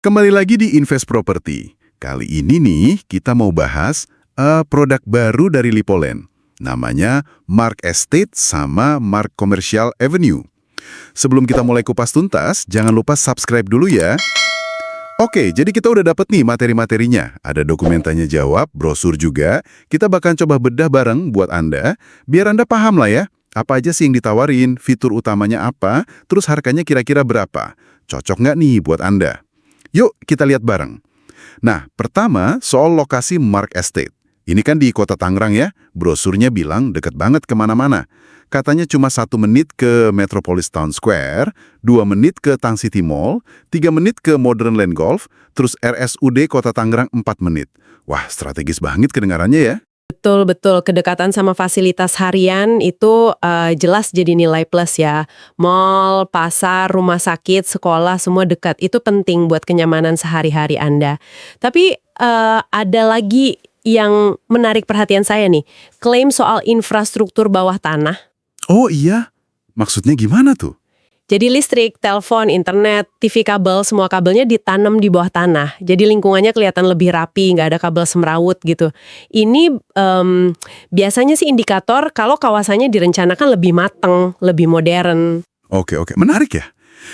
Kembali lagi di Invest Property. Kali ini nih kita mau bahas produk baru dari Lipoland. Namanya Mark Estate sama Mark Commercial Avenue. Sebelum kita mulai kupas tuntas, jangan lupa subscribe dulu ya. Oke, jadi kita udah dapet nih materi-materinya. Ada dokumen tanya jawab, brosur juga. Kita bakal coba bedah bareng buat Anda, biar Anda paham lah ya. Apa aja sih yang ditawarin, fitur utamanya apa, terus harganya kira-kira berapa. Cocok nggak nih buat Anda? Yuk, kita lihat bareng. Nah, pertama soal lokasi Mark Estate. Ini kan di kota Tangerang ya, brosurnya bilang deket banget kemana-mana. Katanya cuma 1 menit ke Metropolis Town Square, 2 menit ke Tang City Mall, 3 menit ke Modern Land Golf, terus RSUD Kota Tangerang 4 menit. Wah, strategis banget kedengarannya ya. Betul, kedekatan sama fasilitas harian itu jelas jadi nilai plus ya. Mall, pasar, rumah sakit, sekolah, semua dekat. Itu penting buat kenyamanan sehari-hari Anda. Tapi ada lagi yang menarik perhatian saya nih. Klaim soal infrastruktur bawah tanah. Oh iya? Maksudnya gimana tuh? Jadi listrik, telepon, internet, TV kabel, semua kabelnya ditanam di bawah tanah. Jadi lingkungannya kelihatan lebih rapi, nggak ada kabel semrawut gitu. Ini biasanya sih indikator kalau kawasannya direncanakan lebih mateng, lebih modern. Oke, menarik ya.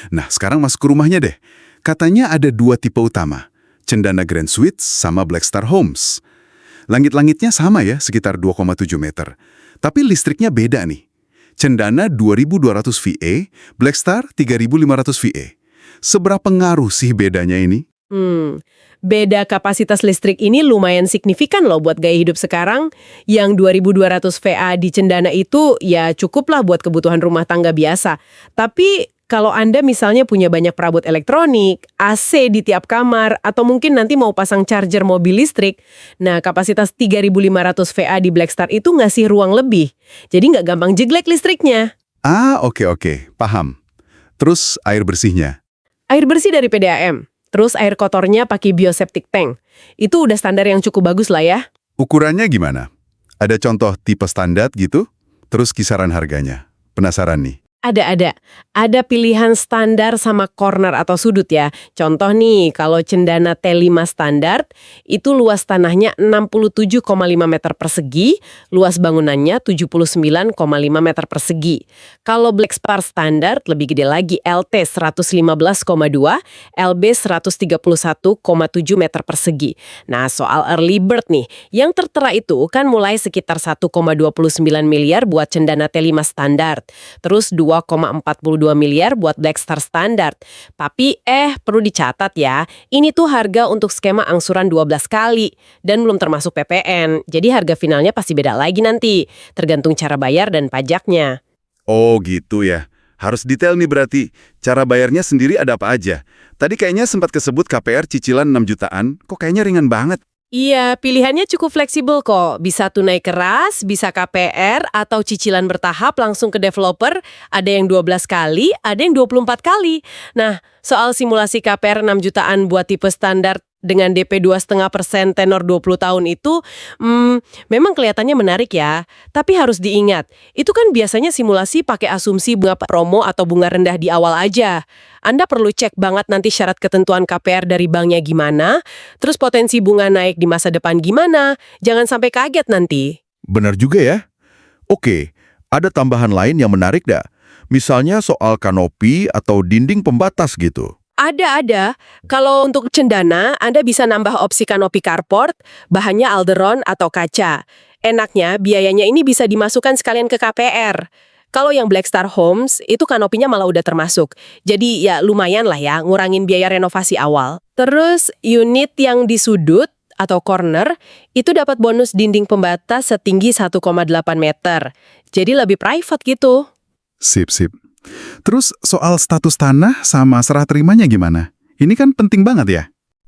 Nah, sekarang masuk ke rumahnya deh. Katanya ada 2 tipe utama, Cendana Grand Suites sama Black Star Homes. Langit-langitnya sama ya, sekitar 2,7 meter. Tapi listriknya beda nih. Cendana 2.200 VA, Black Star 3.500 VA. Seberapa ngaruh sih bedanya ini? Beda kapasitas listrik ini lumayan signifikan loh buat gaya hidup sekarang. Yang 2.200 VA di Cendana itu ya cukuplah buat kebutuhan rumah tangga biasa. Tapi kalau Anda misalnya punya banyak perabot elektronik, AC di tiap kamar, atau mungkin nanti mau pasang charger mobil listrik, nah kapasitas 3.500 VA di Black Star itu ngasih ruang lebih. Jadi nggak gampang jeglek listriknya. Oke, paham. Terus air bersihnya? Air bersih dari PDAM. Terus air kotornya pakai bioseptic tank. Itu udah standar yang cukup bagus lah ya. Ukurannya gimana? Ada contoh tipe standar gitu? Terus kisaran harganya? Penasaran nih. Ada pilihan standar sama corner atau sudut ya. Contoh nih, kalau Cendana T5 standar, itu luas tanahnya 67,5 meter persegi, luas bangunannya 79,5 meter persegi. Kalau Black Star standar, lebih gede lagi, LT 115,2, LB 131,7 meter persegi. Nah, soal early bird nih, yang tertera itu kan mulai sekitar 1,29 miliar buat Cendana T5 standar. Terus 2,42 miliar buat Black Star standar. Tapi perlu dicatat ya, ini tuh harga untuk skema angsuran 12 kali dan belum termasuk PPN. Jadi harga finalnya pasti beda lagi nanti, tergantung cara bayar dan pajaknya. Oh gitu ya. Harus detail nih berarti. Cara bayarnya sendiri ada apa aja? Tadi kayaknya sempat kesebut KPR cicilan 6 jutaan, kok kayaknya ringan banget. Iya, pilihannya cukup fleksibel kok. Bisa tunai keras, bisa KPR, atau cicilan bertahap langsung ke developer. Ada yang 12 kali, ada yang 24 kali. Nah, soal simulasi KPR 6 jutaan buat tipe standar dengan DP 2,5% tenor 20 tahun itu, memang kelihatannya menarik ya. Tapi harus diingat, itu kan biasanya simulasi pakai asumsi bunga promo atau bunga rendah di awal aja. Anda perlu cek banget nanti syarat ketentuan KPR dari banknya gimana, terus potensi bunga naik di masa depan gimana, jangan sampai kaget nanti. Benar juga ya. Oke, ada tambahan lain yang menarik dah. Misalnya soal kanopi atau dinding pembatas gitu. Ada. Kalau untuk Cendana, Anda bisa nambah opsi kanopi carport, bahannya alderon atau kaca. Enaknya, biayanya ini bisa dimasukkan sekalian ke KPR. Kalau yang Black Star Homes, itu kanopinya malah udah termasuk. Jadi ya lumayan lah ya, ngurangin biaya renovasi awal. Terus unit yang di sudut atau corner, itu dapat bonus dinding pembatas setinggi 1,8 meter. Jadi lebih private gitu. Sip. Terus soal status tanah sama serah terimanya gimana? Ini kan penting banget ya?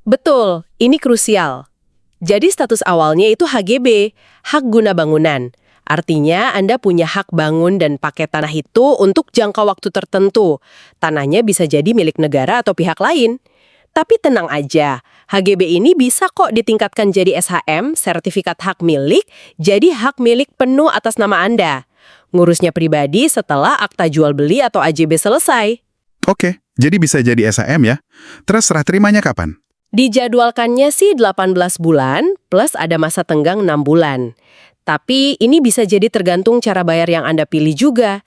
Betul, ini krusial. Jadi status awalnya itu HGB, hak guna bangunan. Artinya Anda punya hak bangun dan pakai tanah itu untuk jangka waktu tertentu. Tanahnya bisa jadi milik negara atau pihak lain. Tapi tenang aja, HGB ini bisa kok ditingkatkan jadi SHM, sertifikat hak milik, jadi hak milik penuh atas nama Anda. Ngurusnya pribadi setelah akta jual beli atau AJB selesai. Oke, jadi bisa jadi SAM ya. Terus serah terimanya kapan? Dijadwalkannya sih 18 bulan, plus ada masa tenggang 6 bulan. Tapi ini bisa jadi tergantung cara bayar yang Anda pilih juga.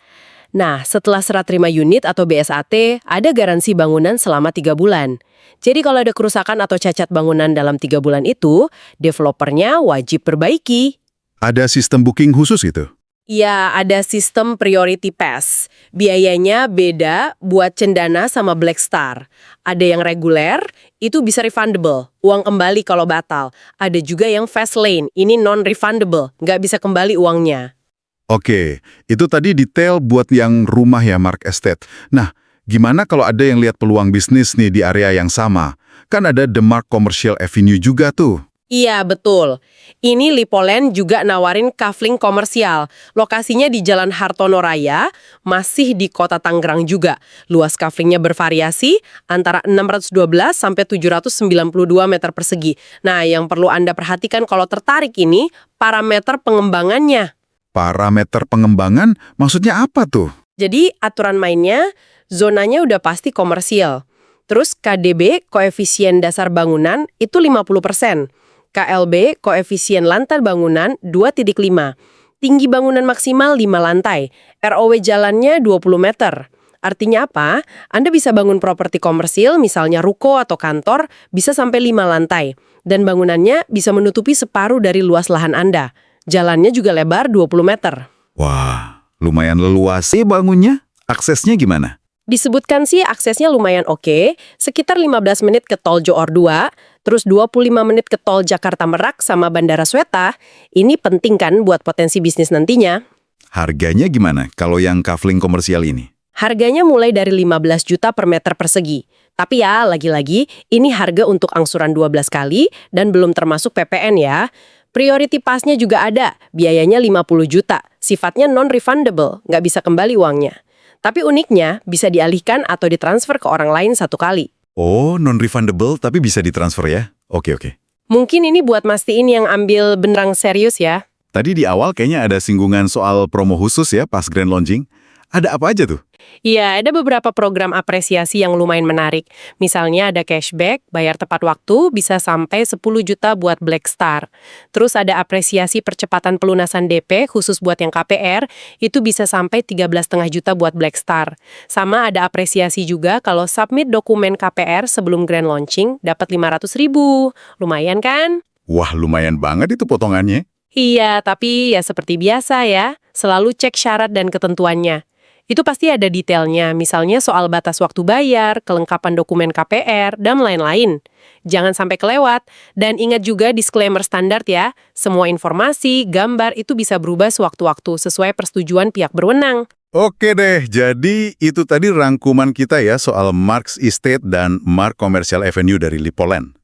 Nah, setelah serah terima unit atau BSAT, ada garansi bangunan selama 3 bulan. Jadi kalau ada kerusakan atau cacat bangunan dalam 3 bulan itu, developernya wajib perbaiki. Ada sistem booking khusus gitu? Ya, ada sistem priority pass. Biayanya beda buat Cendana sama Black Star. Ada yang reguler, itu bisa refundable, uang kembali kalau batal. Ada juga yang fast lane, ini non-refundable, nggak bisa kembali uangnya. Oke, itu tadi detail buat yang rumah ya, Mark Estate. Nah, gimana kalau ada yang lihat peluang bisnis nih di area yang sama? Kan ada The Mark Commercial Avenue juga tuh. Iya, betul. Ini Lipoland juga nawarin kafling komersial. Lokasinya di Jalan Hartono Raya, masih di kota Tangerang juga. Luas kaflingnya bervariasi antara 612 sampai 792 meter persegi. Nah, yang perlu Anda perhatikan kalau tertarik ini, parameter pengembangannya. Parameter pengembangan maksudnya apa tuh? Jadi, aturan mainnya, zonanya udah pasti komersial. Terus KDB, koefisien dasar bangunan, itu 50%. KLB, koefisien lantai bangunan 2,5. Tinggi bangunan maksimal 5 lantai. ROW jalannya 20 meter. Artinya apa? Anda bisa bangun properti komersil, misalnya ruko atau kantor, bisa sampai 5 lantai. Dan bangunannya bisa menutupi separuh dari luas lahan Anda. Jalannya juga lebar 20 meter. Wah, lumayan leluas sih bangunnya. Aksesnya gimana? Disebutkan sih aksesnya lumayan oke, sekitar 15 menit ke tol Johor 2, terus 25 menit ke tol Jakarta Merak sama Bandara Sweta. Ini penting kan buat potensi bisnis nantinya. Harganya gimana kalau yang kafling komersial ini? Harganya mulai dari 15 juta per meter persegi. Tapi ya, lagi-lagi, ini harga untuk angsuran 12 kali dan belum termasuk PPN ya. Priority pass-nya juga ada, biayanya 50 juta, sifatnya non-refundable, nggak bisa kembali uangnya. Tapi uniknya, bisa dialihkan atau ditransfer ke orang lain 1 kali. Oh, non-refundable tapi bisa ditransfer ya? Oke. Mungkin ini buat mastiin yang ambil benerang serius ya. Tadi di awal kayaknya ada singgungan soal promo khusus ya pas grand launching. Ada apa aja tuh? Iya, ada beberapa program apresiasi yang lumayan menarik. Misalnya ada cashback, bayar tepat waktu, bisa sampai 10 juta buat Black Star. Terus ada apresiasi percepatan pelunasan DP, khusus buat yang KPR, itu bisa sampai 13,5 juta buat Black Star. Sama ada apresiasi juga kalau submit dokumen KPR sebelum grand launching, dapat 500.000. Lumayan kan? Wah, lumayan banget itu potongannya. Iya, tapi ya seperti biasa ya, selalu cek syarat dan ketentuannya. Itu pasti ada detailnya, misalnya soal batas waktu bayar, kelengkapan dokumen KPR, dan lain-lain. Jangan sampai kelewat. Dan ingat juga disclaimer standar ya, semua informasi, gambar itu bisa berubah sewaktu-waktu sesuai persetujuan pihak berwenang. Oke deh, jadi itu tadi rangkuman kita ya soal Mark's Estate dan Mark Commercial Avenue dari Lipoland.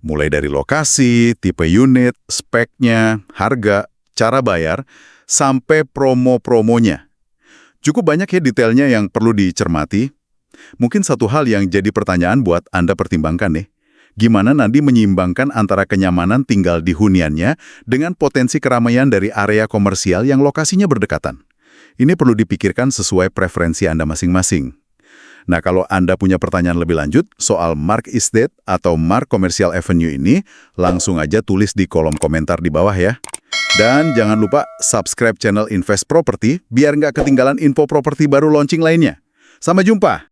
Mulai dari lokasi, tipe unit, speknya, harga, cara bayar, sampai promo-promonya. Cukup banyak ya detailnya yang perlu dicermati. Mungkin satu hal yang jadi pertanyaan buat Anda pertimbangkan nih. Gimana nanti menyeimbangkan antara kenyamanan tinggal di huniannya dengan potensi keramaian dari area komersial yang lokasinya berdekatan. Ini perlu dipikirkan sesuai preferensi Anda masing-masing. Nah, kalau Anda punya pertanyaan lebih lanjut soal Mark Estate atau Mark Commercial Avenue ini, langsung aja tulis di kolom komentar di bawah ya. Dan jangan lupa subscribe channel Invest Property biar nggak ketinggalan info properti baru launching lainnya. Sampai jumpa!